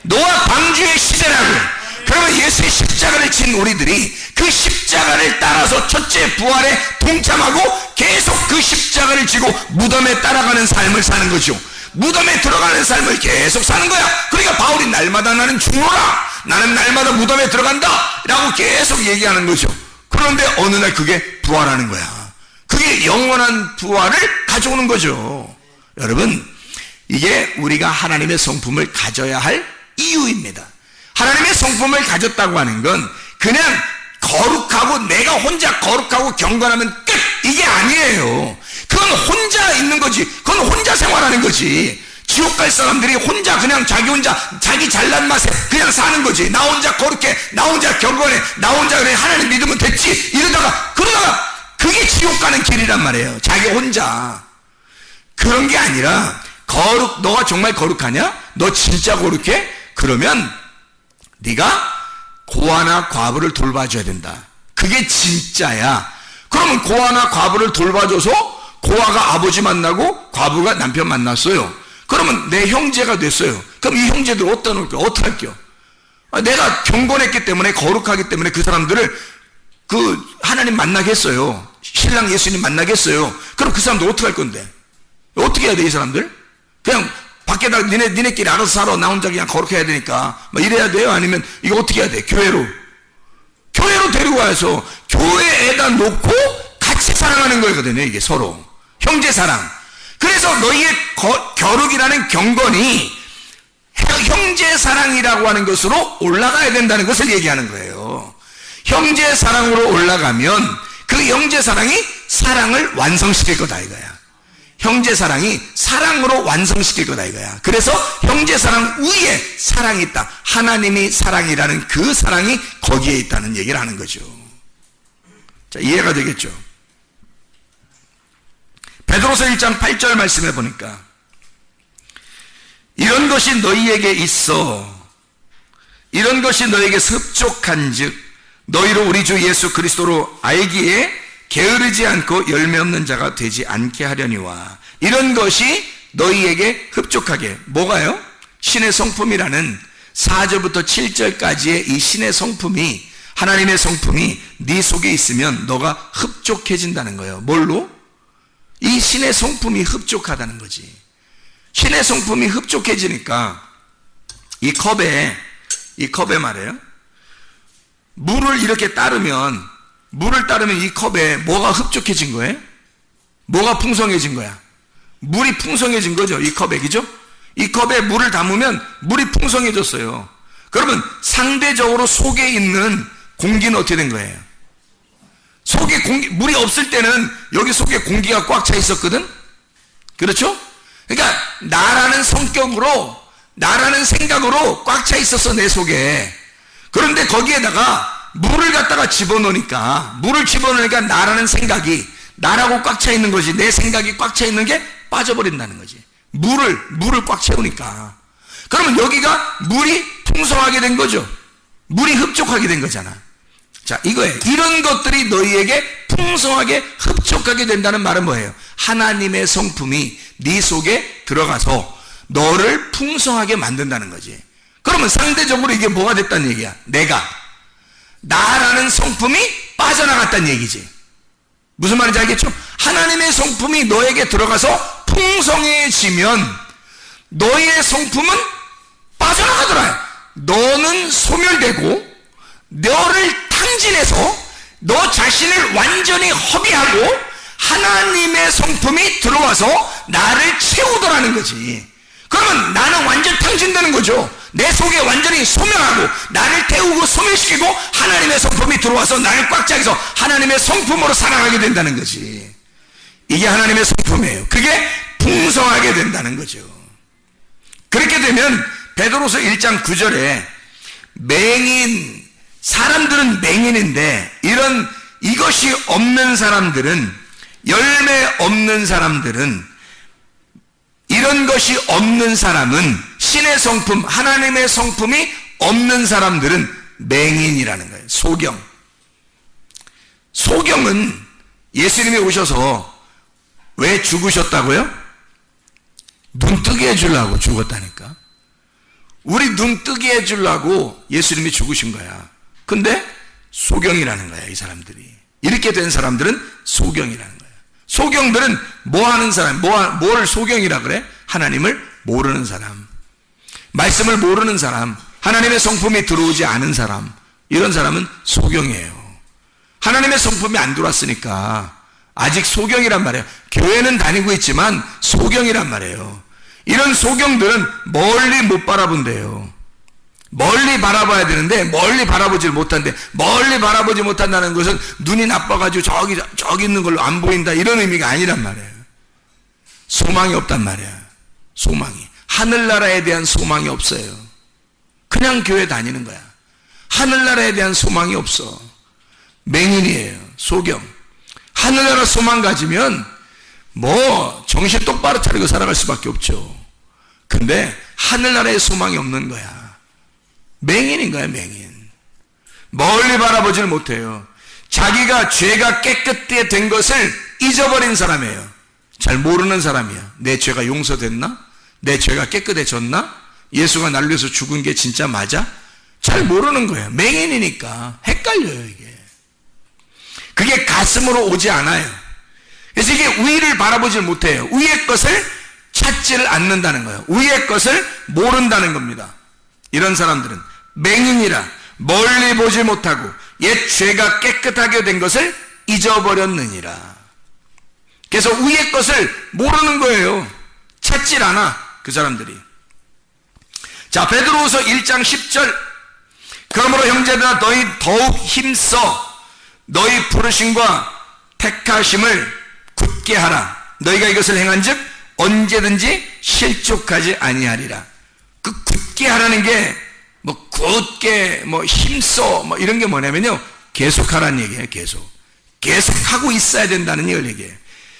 노아 방주의 시대라고요. 그러면 예수의 십자가를 진 우리들이 그 십자가를 따라서 첫째 부활에 동참하고 계속 그 십자가를 지고 무덤에 따라가는 삶을 사는 거죠. 무덤에 들어가는 삶을 계속 사는 거야. 그러니까 바울이 날마다 나는 죽노라, 나는 날마다 무덤에 들어간다 라고 계속 얘기하는 거죠. 그런데 어느 날 그게 부활하는 거야. 그게 영원한 부활을 가져오는 거죠. 여러분, 이게 우리가 하나님의 성품을 가져야 할 이유입니다. 하나님의 성품을 가졌다고 하는 건 그냥 거룩하고 내가 혼자 거룩하고 경건하면 끝, 이게 아니에요. 그건 혼자 있는 거지. 그건 혼자 생활하는 거지. 지옥 갈 사람들이 혼자 그냥 자기 잘난 맛에 그냥 사는 거지. 나 혼자 거룩해, 나 혼자 경건해, 나 혼자 그래, 하나님 믿으면 됐지, 그러다가 그게 지옥 가는 길이란 말이에요. 자기 혼자. 그런 게 아니라 너가 정말 거룩하냐? 너 진짜 거룩해? 그러면 네가 고아나 과부를 돌봐줘야 된다. 그게 진짜야. 그러면 고아나 과부를 돌봐줘서 고아가 아버지 만나고 과부가 남편 만났어요. 그러면 내 형제가 됐어요. 그럼 이 형제들 어디다 놓을게요? 어떻게 할게요? 내가 경건했기 때문에, 거룩하기 때문에 그 사람들을 하나님 만나겠어요. 신랑 예수님 만나겠어요. 그럼 그 사람들 어떻게 할 건데? 어떻게 해야 돼, 이 사람들? 그냥 밖에다 니네끼리 알아서 살아. 나 혼자 그냥 거룩해야 되니까. 이래야 돼요? 아니면 이거 어떻게 해야 돼? 교회로 데리고 와서 교회에다 놓고 같이 사랑하는 거거든요. 이게 서로. 형제 사랑. 그래서 너희의 겨룩이라는 경건이 형제 사랑이라고 하는 것으로 올라가야 된다는 것을 얘기하는 거예요. 형제 사랑으로 올라가면 그 형제 사랑이 사랑을 완성시킬 거다 이거야. 형제 사랑이 사랑으로 완성시킬 거다 이거야. 그래서 형제 사랑 위에 사랑이 있다. 하나님이 사랑이라는 그 사랑이 거기에 있다는 얘기를 하는 거죠. 자, 이해가 되겠죠? 베드로서 1장 8절 말씀해 보니까 이런 것이 너희에게 있어. 이런 것이 너희에게 흡족한즉 너희로 우리 주 예수 그리스도로 알기에 게으르지 않고 열매 없는 자가 되지 않게 하려니와. 이런 것이 너희에게 흡족하게. 뭐가요? 신의 성품이라는 4절부터 7절까지의 이 신의 성품이, 하나님의 성품이 네 속에 있으면 너가 흡족해진다는 거예요. 뭘로? 이 신의 성품이 흡족하다는 거지. 신의 성품이 흡족해지니까 이 컵에 말이에요. 물을 이렇게 따르면 이 컵에 뭐가 흡족해진 거예요? 뭐가 풍성해진 거야? 물이 풍성해진 거죠. 이 컵에, 그죠? 이 컵에 물을 담으면 물이 풍성해졌어요. 그러면 상대적으로 속에 있는 공기는 어떻게 된 거예요? 속에 물이 없을 때는 여기 속에 공기가 꽉 차 있었거든? 그렇죠? 그러니까 나라는 성격으로, 나라는 생각으로 꽉 차 있었어, 내 속에. 그런데 거기에다가 물을 갖다가 집어넣으니까 나라는 생각이, 나라고 꽉 차 있는 거지, 내 생각이 꽉 차 있는 게 빠져버린다는 거지. 물을 꽉 채우니까. 그러면 여기가 물이 풍성하게 된 거죠. 물이 흡족하게 된 거잖아. 자, 이거예요. 이런 것들이 너희에게 풍성하게 흡족하게 된다는 말은 뭐예요? 하나님의 성품이 네 속에 들어가서 너를 풍성하게 만든다는 거지. 그러면 상대적으로 이게 뭐가 됐다는 얘기야? 나라는 성품이 빠져나갔다는 얘기지. 무슨 말인지 알겠죠? 하나님의 성품이 너에게 들어가서 풍성해지면 너의 성품은 빠져나가더라. 너는 소멸되고 너를 탕진해서 너 자신을 완전히 허비하고 하나님의 성품이 들어와서 나를 채우더라는 거지. 그러면 나는 완전 탕진되는 거죠. 내 속에 완전히 소멸하고 나를 태우고 소멸시키고 하나님의 성품이 들어와서 나를 꽉 차게 해서 하나님의 성품으로 살아가게 된다는 거지. 이게 하나님의 성품이에요. 그게 풍성하게 된다는 거죠. 그렇게 되면 베드로서 1장 9절에 사람들은 맹인인데 이것이 없는 사람들은, 열매 없는 사람들은, 이런 것이 없는 사람은, 신의 성품, 하나님의 성품이 없는 사람들은 맹인이라는 거예요. 소경은 예수님이 오셔서 왜 죽으셨다고요? 눈 뜨게 해주려고 죽었다니까. 우리 눈 뜨게 해주려고 예수님이 죽으신 거야. 근데 소경이라는 거야, 이 사람들이. 이렇게 된 사람들은 소경이라는 거야. 소경들은 뭐 하는 사람, 뭘 소경이라 그래? 하나님을 모르는 사람, 말씀을 모르는 사람, 하나님의 성품이 들어오지 않은 사람, 이런 사람은 소경이에요. 하나님의 성품이 안 들어왔으니까 아직 소경이란 말이에요. 교회는 다니고 있지만 소경이란 말이에요. 이런 소경들은 멀리 못 바라본대요. 멀리 바라봐야 되는데 멀리 바라보질 못한대. 멀리 바라보지 못한다는 것은 눈이 나빠가지고 저기 있는 걸로 안 보인다, 이런 의미가 아니란 말이에요. 소망이 없단 말이야. 소망이, 하늘나라에 대한 소망이 없어요. 그냥 교회 다니는 거야. 하늘나라에 대한 소망이 없어. 맹인이에요. 소경. 하늘나라 소망 가지면 정신 똑바로 차리고 살아갈 수밖에 없죠. 근데 하늘나라에 소망이 없는 거야. 맹인인 거야, 맹인. 멀리 바라보지를 못해요. 자기가 죄가 깨끗게 된 것을 잊어버린 사람이에요. 잘 모르는 사람이야. 내 죄가 용서됐나? 내 죄가 깨끗해졌나? 예수가 나를 위해서 죽은 게 진짜 맞아? 잘 모르는 거예요. 맹인이니까 헷갈려요, 이게. 그게 가슴으로 오지 않아요. 그래서 이게 위를 바라보질 못해요. 위의 것을 찾지를 않는다는 거예요. 위의 것을 모른다는 겁니다. 이런 사람들은 맹인이라 멀리 보지 못하고 옛 죄가 깨끗하게 된 것을 잊어버렸느니라. 그래서 위의 것을 모르는 거예요. 찾질 않아, 그 사람들이. 자, 베드로후서 1장 10절. 그러므로 형제들아 너희 더욱 힘써 너희 부르심과 택하심을 굳게 하라. 너희가 이것을 행한즉 언제든지 실족하지 아니하리라. 그 굳게 하라는 게 뭐 굳게 뭐 힘써 뭐 이런 게 뭐냐면요, 계속하라는 얘기예요. 계속 하고 있어야 된다는 얘기예요.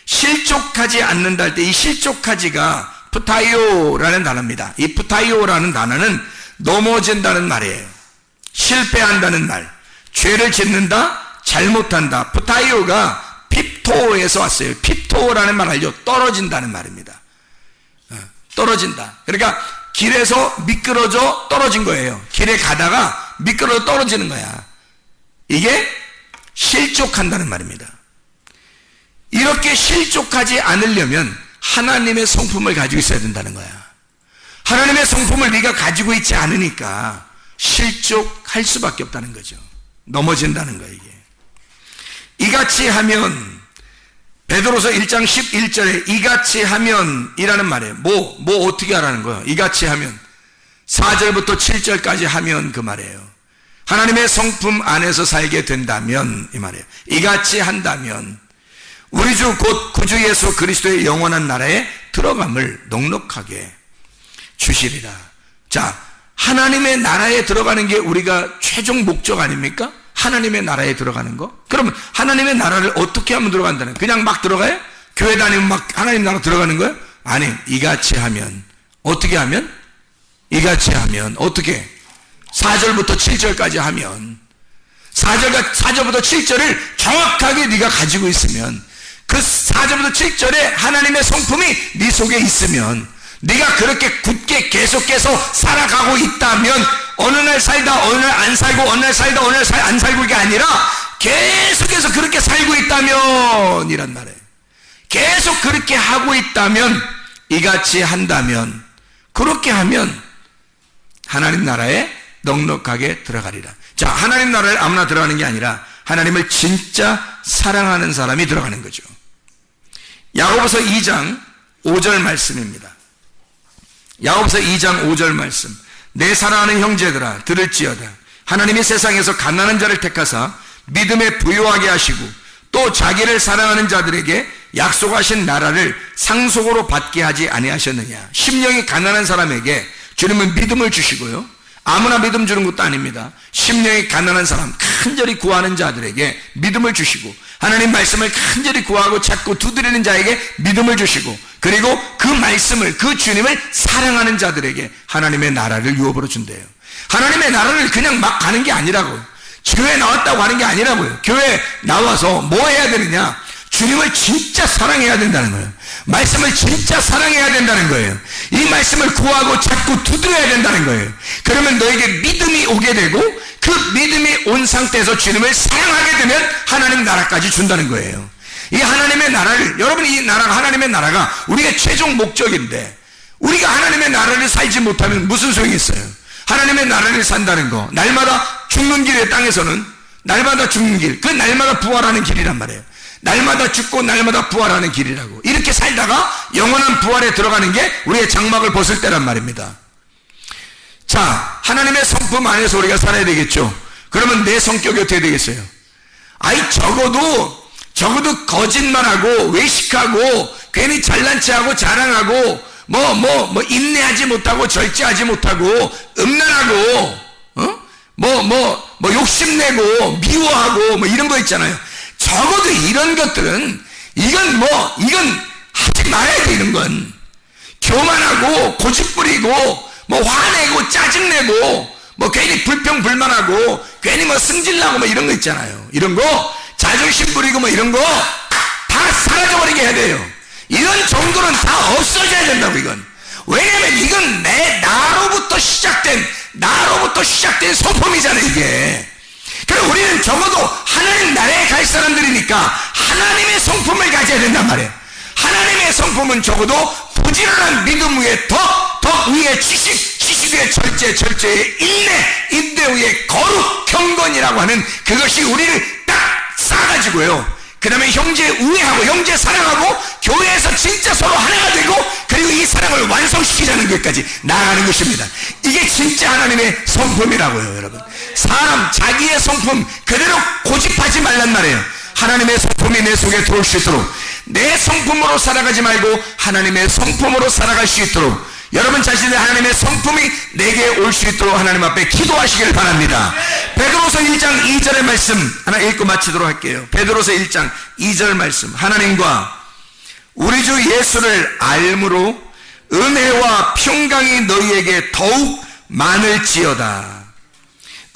실족하지 않는다 할 때 이 실족하지가 푸타이오라는 단어입니다. 이 푸타이오라는 단어는 넘어진다는 말이에요. 실패한다는 말, 죄를 짓는다, 잘못한다. 푸타이오가 핍토에서 왔어요. 핍토라는 말 알죠? 떨어진다는 말입니다. 떨어진다. 그러니까 길에서 미끄러져 떨어진 거예요. 길에 가다가 미끄러져 떨어지는 거야. 이게 실족한다는 말입니다. 이렇게 실족하지 않으려면 하나님의 성품을 가지고 있어야 된다는 거야. 하나님의 성품을 네가 가지고 있지 않으니까 실족할 수밖에 없다는 거죠. 넘어진다는 거예요, 이게. 이같이 하면, 베드로서 1장 11절에 이같이 하면 이라는 말이에요. 뭐 어떻게 하라는 거예요? 이같이 하면. 4절부터 7절까지 하면 그 말이에요. 하나님의 성품 안에서 살게 된다면 이 말이에요. 이같이 한다면 우리 주 곧 구주 예수 그리스도의 영원한 나라에 들어감을 넉넉하게 주시리라. 자, 하나님의 나라에 들어가는 게 우리가 최종 목적 아닙니까? 하나님의 나라에 들어가는 거? 그러면 하나님의 나라를 어떻게 하면 들어간다는 거예요? 그냥 막 들어가요? 교회 다니면 막 하나님 나라 들어가는 거예요? 아니, 이같이 하면. 어떻게 하면? 이같이 하면 어떻게? 4절부터 7절까지 하면, 4절부터 7절을 정확하게 네가 가지고 있으면, 그 4절부터 7절에 하나님의 성품이 네 속에 있으면, 네가 그렇게 굳게 계속해서 살아가고 있다면, 어느 날 살다 어느 날 안 살고, 어느 날 살다 어느 날 안 살고, 이게 아니라 계속해서 그렇게 살고 있다면 이란 말이에요. 계속 그렇게 하고 있다면, 이같이 한다면, 그렇게 하면 하나님 나라에 넉넉하게 들어가리라. 자, 하나님 나라를 아무나 들어가는 게 아니라 하나님을 진짜 사랑하는 사람이 들어가는 거죠. 야고보서 2장 5절 말씀입니다. 야고보서 2장 5절 말씀. 내 사랑하는 형제들아 들을지어다. 하나님이 세상에서 가난한 자를 택하사 믿음에 부요하게 하시고 또 자기를 사랑하는 자들에게 약속하신 나라를 상속으로 받게 하지 아니하셨느냐. 심령이 가난한 사람에게 주님은 믿음을 주시고요, 아무나 믿음 주는 것도 아닙니다. 심령이 가난한 사람, 간절히 구하는 자들에게 믿음을 주시고, 하나님 말씀을 간절히 구하고 찾고 두드리는 자에게 믿음을 주시고, 그리고 그 말씀을, 그 주님을 사랑하는 자들에게 하나님의 나라를 유업으로 준대요. 하나님의 나라를 그냥 막 가는 게 아니라고요. 교회 나왔다고 하는 게 아니라고요. 교회 나와서 뭐 해야 되느냐? 주님을 진짜 사랑해야 된다는 거예요. 말씀을 진짜 사랑해야 된다는 거예요. 이 말씀을 구하고 찾고 두드려야 된다는 거예요. 그러면 너에게 믿음이 오게 되고, 그 믿음이 온 상태에서 주님을 사랑하게 되면 하나님 나라까지 준다는 거예요. 이 하나님의 나라를, 여러분, 이 나라가, 하나님의 나라가 우리의 최종 목적인데, 우리가 하나님의 나라를 살지 못하면 무슨 소용이 있어요? 하나님의 나라를 산다는 거, 날마다 죽는 길의 땅에서는 날마다 죽는 길, 그 날마다 부활하는 길이란 말이에요. 날마다 죽고 날마다 부활하는 길이라고. 이렇게 살다가 영원한 부활에 들어가는 게 우리의 장막을 벗을 때란 말입니다. 자, 하나님의 성품 안에서 우리가 살아야 되겠죠. 그러면 내 성격이 어떻게 되겠어요? 아이, 적어도 거짓말하고 외식하고 괜히 잘난 체하고 자랑하고 인내하지 못하고 절제하지 못하고 음란하고 욕심내고 미워하고 이런 거 있잖아요. 적어도 이런 것들은 이건 하지 말아야 돼. 이런 건 교만하고 고집부리고 화내고 짜증내고 뭐 괜히 불평불만하고 괜히 뭐 승질나고 뭐 이런 거 있잖아요. 이런 거 자존심 부리고 뭐 이런 거 다 사라져버리게 해야 돼요. 이런 정도는 다 없어져야 된다고. 이건 왜냐면 이건 나로부터 시작된 성품이잖아요 이게. 그럼 우리는 적어도 하나님 나라에 갈 사람들이니까 하나님의 성품을 가져야 된단 말이에요. 하나님의 성품은 적어도 부지런한 믿음 위에 덕 위에 지식 위에 절제에 인내 위에 거룩 경건이라고 하는 그것이 우리를 딱 쌓아가지고요. 그 다음에 형제 우애하고 형제 사랑하고 교회에서 진짜 서로 하나가 되고 그리고 이 사랑을 완성시키자는 것까지 나아가는 것입니다. 이게 진짜 하나님의 성품이라고요. 여러분, 사람 자기의 성품 그대로 고집하지 말란 말이에요. 하나님의 성품이 내 속에 들어올 수 있도록, 내 성품으로 살아가지 말고 하나님의 성품으로 살아갈 수 있도록 여러분 자신의 하나님의 성품이 내게 올 수 있도록 하나님 앞에 기도하시길 바랍니다. 베드로서 1장 2절의 말씀 하나 읽고 마치도록 할게요. 베드로서 1장 2절 말씀. 하나님과 우리 주 예수를 알므로 은혜와 평강이 너희에게 더욱 많을지어다.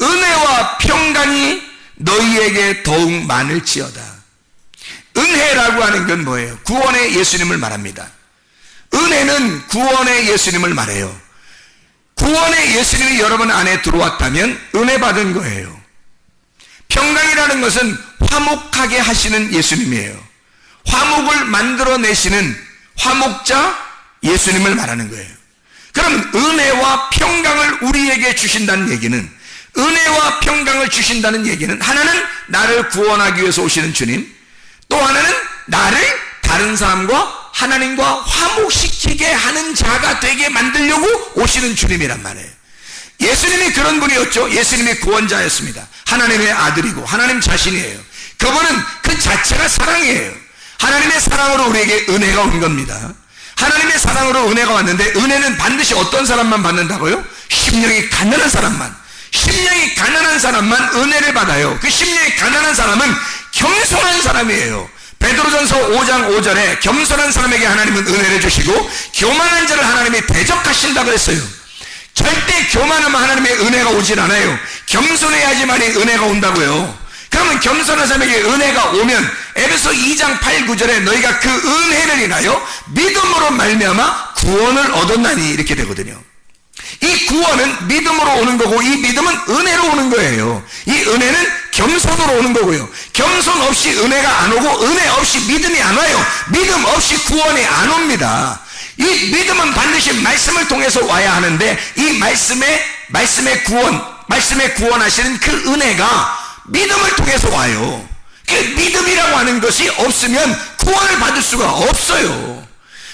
은혜와 평강이 너희에게 더욱 많을지어다. 은혜라고 하는 건 뭐예요? 구원의 예수님을 말합니다. 은혜는 구원의 예수님을 말해요. 구원의 예수님이 여러분 안에 들어왔다면 은혜 받은 거예요. 평강이라는 것은 화목하게 하시는 예수님이에요. 화목을 만들어내시는 화목자 예수님을 말하는 거예요. 그럼 은혜와 평강을 우리에게 주신다는 얘기는, 은혜와 평강을 주신다는 얘기는 하나는 나를 구원하기 위해서 오시는 주님, 또 하나는 나를 다른 사람과 하나님과 화목시키게 하는 자가 되게 만들려고 오시는 주님이란 말이에요. 예수님이 그런 분이었죠. 예수님이 구원자였습니다. 하나님의 아들이고 하나님 자신이에요. 그분은 그 자체가 사랑이에요. 하나님의 사랑으로 우리에게 은혜가 온 겁니다. 하나님의 사랑으로 은혜가 왔는데, 은혜는 반드시 어떤 사람만 받는다고요? 심령이 가난한 사람만. 심령이 가난한 사람만 은혜를 받아요. 그 심령이 가난한 사람은 겸손한 사람이에요. 베드로전서 5장 5절에 겸손한 사람에게 하나님은 은혜를 주시고 교만한 자를 하나님이 대적하신다 그랬어요. 절대 교만하면 하나님의 은혜가 오질 않아요. 겸손해야지만이 은혜가 온다고요. 그러면 겸손한 사람에게 은혜가 오면 에베소 2장 8, 9절에 너희가 그 은혜를 인하여 믿음으로 말미암아 구원을 얻었나니 이렇게 되거든요. 이 구원은 믿음으로 오는 거고, 이 믿음은 은혜로 오는 거예요. 이 은혜는 겸손으로 오는 거고요. 겸손 없이 은혜가 안 오고, 은혜 없이 믿음이 안 와요. 믿음 없이 구원이 안 옵니다. 이 믿음은 반드시 말씀을 통해서 와야 하는데, 이 말씀의 구원하시는 그 은혜가 믿음을 통해서 와요. 그 믿음이라고 하는 것이 없으면 구원을 받을 수가 없어요.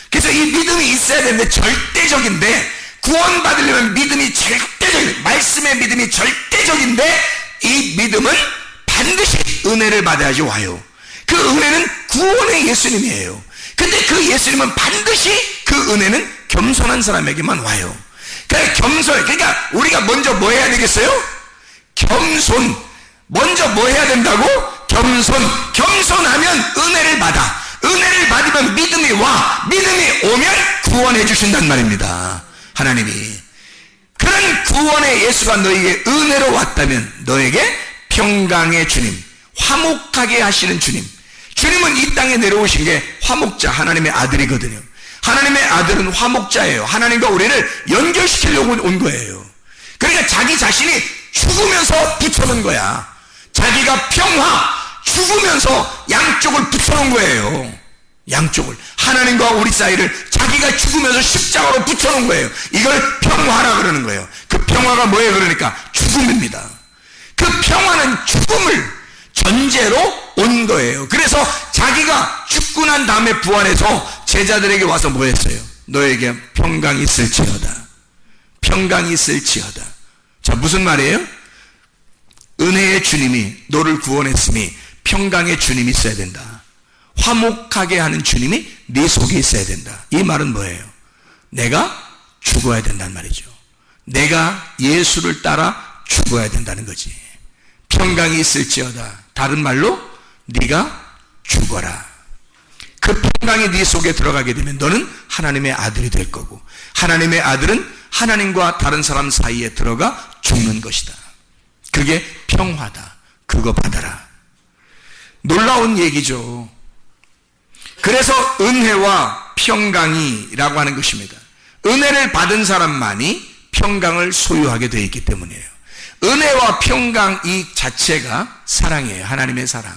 그래서 이 믿음이 있어야 되는데, 절대적인데, 구원받으려면 믿음이 절대적인, 말씀의 믿음이 절대적인데, 이 믿음은 반드시 은혜를 받아야지 와요. 그 은혜는 구원의 예수님이에요. 근데 그 예수님은 반드시 그 은혜는 겸손한 사람에게만 와요. 그러니까 우리가 먼저 뭐 해야 되겠어요? 겸손. 먼저 뭐 해야 된다고? 겸손하면 은혜를 받아. 은혜를 받으면 믿음이 와. 믿음이 오면 구원해 주신단 말입니다. 하나님이. 그런 구원의 예수가 너에게 은혜로 왔다면 너에게 평강의 주님, 화목하게 하시는 주님. 주님은 이 땅에 내려오신 게 화목자, 하나님의 아들이거든요. 하나님의 아들은 화목자예요. 하나님과 우리를 연결시키려고 온 거예요. 그러니까 자기 자신이 죽으면서 붙여놓은 거야. 자기가 평화, 죽으면서 양쪽을 붙여놓은 거예요. 양쪽을, 하나님과 우리 사이를 자기가 죽으면서 십자가로 붙여놓은 거예요. 이걸 평화라 그러는 거예요. 그 평화가 뭐예요? 그러니까 죽음입니다. 그 평화는 죽음을 전제로 온 거예요. 그래서 자기가 죽고 난 다음에 부활해서 제자들에게 와서 뭐 했어요? 너에게 평강이 있을지어다. 평강이 있을지어다. 자, 무슨 말이에요? 은혜의 주님이 너를 구원했으니 평강의 주님이 있어야 된다. 화목하게 하는 주님이 네 속에 있어야 된다. 이 말은 뭐예요? 내가 죽어야 된다는 말이죠. 내가 예수를 따라 죽어야 된다는 거지. 평강이 있을지어다. 다른 말로 네가 죽어라. 그 평강이 네 속에 들어가게 되면 너는 하나님의 아들이 될 거고, 하나님의 아들은 하나님과 다른 사람 사이에 들어가 죽는 것이다. 그게 평화다. 그거 받아라. 놀라운 얘기죠. 그래서 은혜와 평강이라고 하는 것입니다. 은혜를 받은 사람만이 평강을 소유하게 되어 있기 때문이에요. 은혜와 평강 이 자체가 사랑이에요. 하나님의 사랑.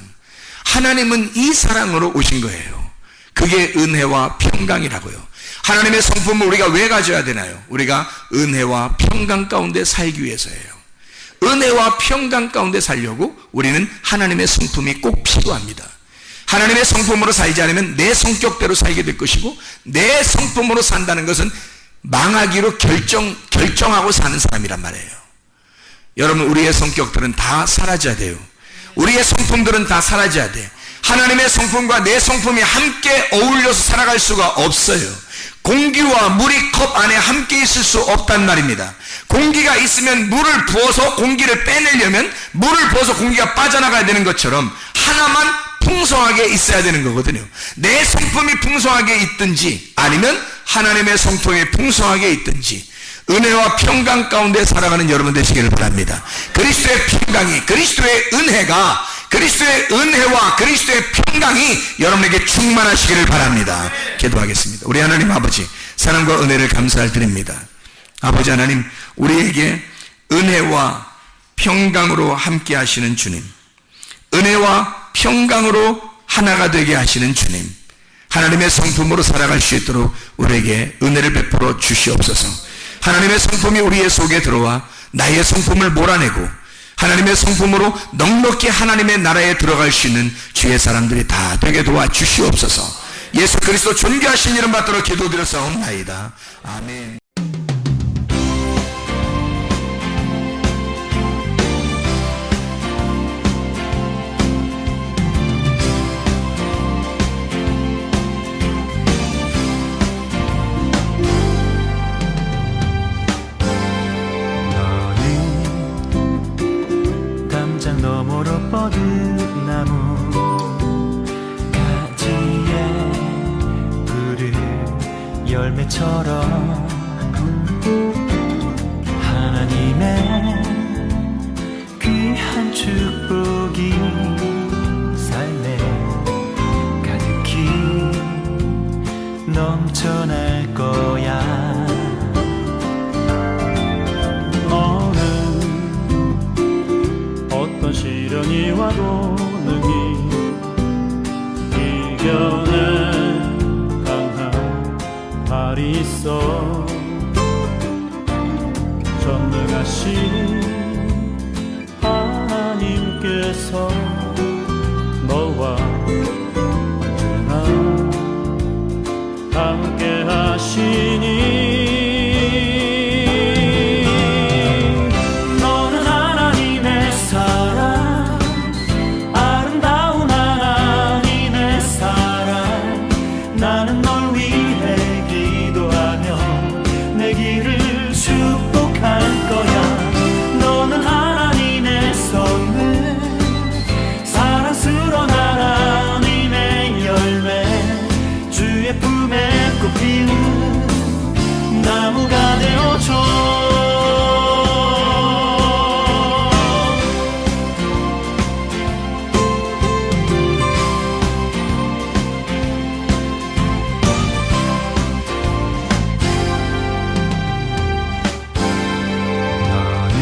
하나님은 이 사랑으로 오신 거예요. 그게 은혜와 평강이라고요. 하나님의 성품을 우리가 왜 가져야 되나요? 우리가 은혜와 평강 가운데 살기 위해서예요. 은혜와 평강 가운데 살려고 우리는 하나님의 성품이 꼭 필요합니다. 하나님의 성품으로 살지 않으면 내 성격대로 살게 될 것이고, 내 성품으로 산다는 것은 망하기로 결정하고 사는 사람이란 말이에요. 여러분, 우리의 성격들은 다 사라져야 돼요. 우리의 성품들은 다 사라져야 돼. 하나님의 성품과 내 성품이 함께 어울려서 살아갈 수가 없어요. 공기와 물이 컵 안에 함께 있을 수 없단 말입니다. 공기가 있으면 물을 부어서 공기를 빼내려면 물을 부어서 공기가 빠져나가야 되는 것처럼 하나만 풍성하게 있어야 되는 거거든요. 내 성품이 풍성하게 있든지 아니면 하나님의 성품이 풍성하게 있든지 은혜와 평강 가운데 살아가는 여러분 되시기를 바랍니다. 그리스도의 평강이, 그리스도의 은혜가, 그리스도의 은혜와 그리스도의 평강이 여러분에게 충만하시기를 바랍니다. 기도하겠습니다. 우리 하나님 아버지, 사랑과 은혜를 감사를 드립니다. 아버지 하나님, 우리에게 은혜와 평강으로 함께 하시는 주님, 은혜와 평강으로 하나가 되게 하시는 주님, 하나님의 성품으로 살아갈 수 있도록 우리에게 은혜를 베풀어 주시옵소서. 하나님의 성품이 우리의 속에 들어와 나의 성품을 몰아내고 하나님의 성품으로 넉넉히 하나님의 나라에 들어갈 수 있는 주의 사람들이 다 되게 도와주시옵소서. 예수 그리스도 존귀하신 이름 받들어 기도드렸사옵나이다. 아멘. 너머로 뻗은 나무 가지에 푸른 열매처럼 하나님의 귀한 축복이 삶에 가득히 넘쳐날 거야. 어떤 시련이 와도 능히 이겨낼 강한 발이 있어. 전능하신 하나님께서 너와 언제나 함께 하시니 나무가 되어줘. 너는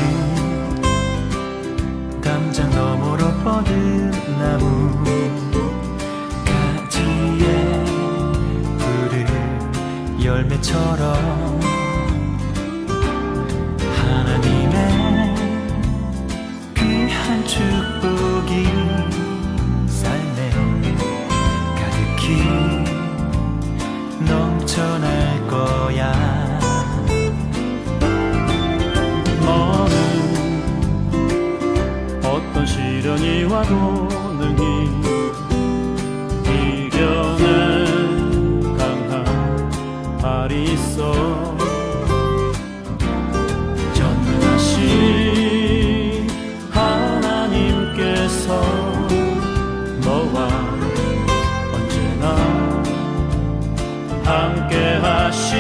담장 너머로 뻗은 나무 가지에 푸른 열매처럼 하나님의 귀한 축복이 삶에 가득히 넘쳐날 거야. 너는 어떤 시련이 와도 능히 이겨낼 강한 발이 있어. 전능하신 하나님께서 너와 언제나 함께 하시